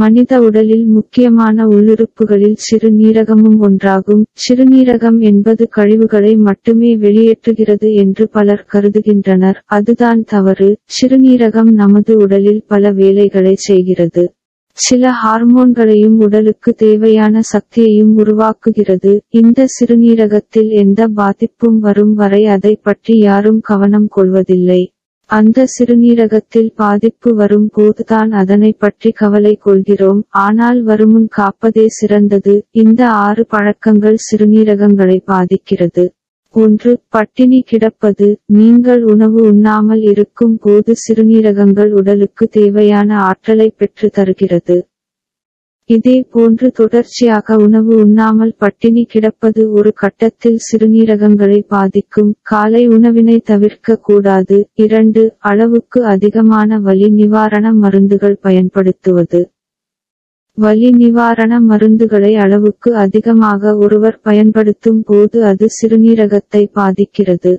மனித உடலில் முக்கியமான உள்ளுறுப்புகளில் சிறுநீரகமும் ஒன்றாகும். சிறுநீரகம் என்பது கழிவுகளை மட்டுமே வெளியேற்றுகிறது என்று பலர் கருதுகின்றனர். அதுதான் தவறு. சிறுநீரகம் நமது உடலில் பல வேலைகளை செய்கிறது. சில ஹார்மோன்களையும் உடலுக்கு தேவையான சக்தியையும் உருவாக்குகிறது. இந்த சிறுநீரகத்தில் எந்த பாதிப்பும் வரும் வரை அதை பற்றி யாரும் கவனம் கொள்வதில்லை. அந்த சிறுநீரகத்தில் பாதிப்பு வரும் போதுதான் அதனை பற்றி கவலை கொள்கிறோம். ஆனால் வருமுன் காப்பதே சிறந்தது. இந்த 6 பழக்கங்கள் சிறுநீரகங்களை பாதிக்கிறது. 1. பட்டினி கிடப்பது. நீங்கள் உணவு உண்ணாமல் இருக்கும் போது சிறுநீரகங்கள் உடலுக்கு தேவையான ஆற்றலை பெற்று தருகிறது. இதே போன்று தொடர்ச்சியாக உணவு உண்ணாமல் பட்டினி கிடப்பது ஒரு கட்டத்தில் சிறுநீரகங்களை பாதிக்கும். காலை உணவினை தவிர்க்க கூடாது. 2. அளவுக்கு அதிகமான வலி நிவாரண மருந்துகள் பயன்படுத்துவது. வலி நிவாரண மருந்துகளை அளவுக்கு அதிகமாக ஒருவர் பயன்படுத்தும் போது அது சிறுநீரகத்தை பாதிக்கிறது.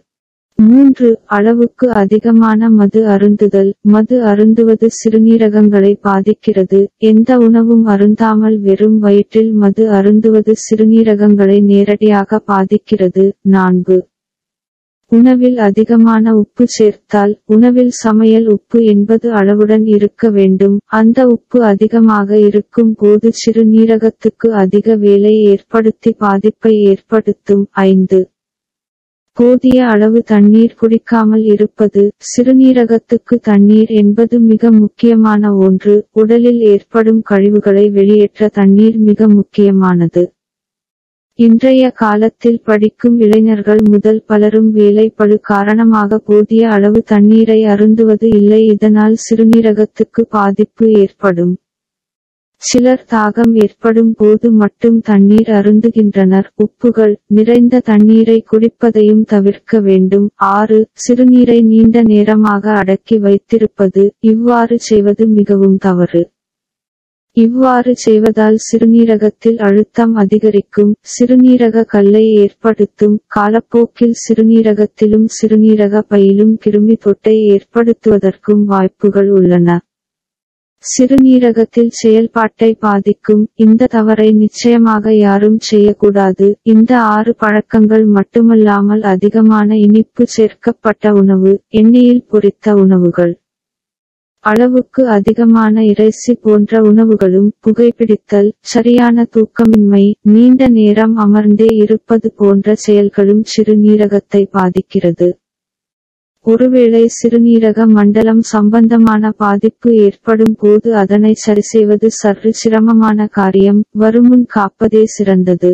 3. அளவுக்கு அதிகமான மது அருந்துதல். மது அருந்துவது சிறுநீரகங்களை பாதிக்கிறது. எந்த உணவும் அருந்தாமல் வெறும் வயிற்றில் மது அருந்துவது சிறுநீரகங்களை நேரடியாக பாதிக்கிறது. 4. உணவில் அதிகமான உப்பு சேர்த்தால். உணவில் சமையல் உப்பு என்பது அளவுடன் இருக்க வேண்டும். அந்த உப்பு அதிகமாக இருக்கும் போது சிறுநீரகத்துக்கு அதிக வேலை ஏற்படுத்தி பாதிப்பை ஏற்படுத்தும். 5. போதிய அளவு தண்ணீர் குடிக்காமல் இருப்பது. சிறுநீரகத்துக்கு தண்ணீர் என்பது மிக முக்கியமான ஒன்று. உடலில் ஏற்படும் கழிவுகளை வெளியேற்ற தண்ணீர் மிக முக்கியமானது. இன்றைய காலத்தில் படிக்கும் இளைஞர்கள் முதல் பலரும் வேலை பளு காரணமாக போதிய அளவு தண்ணீரை அருந்துவது இல்லை. இதனால் சிறுநீரகத்துக்கு பாதிப்பு ஏற்படும். சிலர் தாகம் ஏற்படும் போது மட்டும் தண்ணீர் அருந்துகின்றனர். உப்புகள் நிறைந்த தண்ணீரை குடிப்பதையும் தவிர்க்க வேண்டும். 6. சிறுநீரை நீண்ட நேரமாக அடக்கி வைத்திருப்பது. இவ்வாறு செய்வது மிகவும் தவறு. இவ்வாறு செய்வதால் சிறுநீரகத்தில் அழுத்தம் அதிகரிக்கும். சிறுநீரக கல்லை ஏற்படுத்தும். காலப்போக்கில் சிறுநீரகத்திலும் சிறுநீரக பையிலும் கிருமி தொட்டை ஏற்படுத்துவதற்கும் வாய்ப்புகள் உள்ளன. சிறுநீரகத்தில் செயல்பாட்டை பாதிக்கும். இந்த தவறை நிச்சயமாக யாரும் செய்யக்கூடாது. இந்த 6 பழக்கங்கள் மட்டுமல்லாமல் அதிகமான இனிப்பு சேர்க்கப்பட்ட உணவு, எண்ணெயில் பொரித்த உணவுகள், அளவுக்கு அதிகமான இறைச்சி போன்ற உணவுகளும், புகைப்பிடித்தல், சரியான தூக்கமின்மை, நீண்ட நேரம் அமர்ந்தே இருப்பது போன்ற செயல்களும் சிறுநீரகத்தை பாதிக்கிறது. ஒருவேளை சிறுநீரக மண்டலம் சம்பந்தமான பாதிப்பு ஏற்படும் போது அதனை சரிசெய்வது சற்று சிரமமான காரியம். வருமுன் காப்பதே சிறந்தது.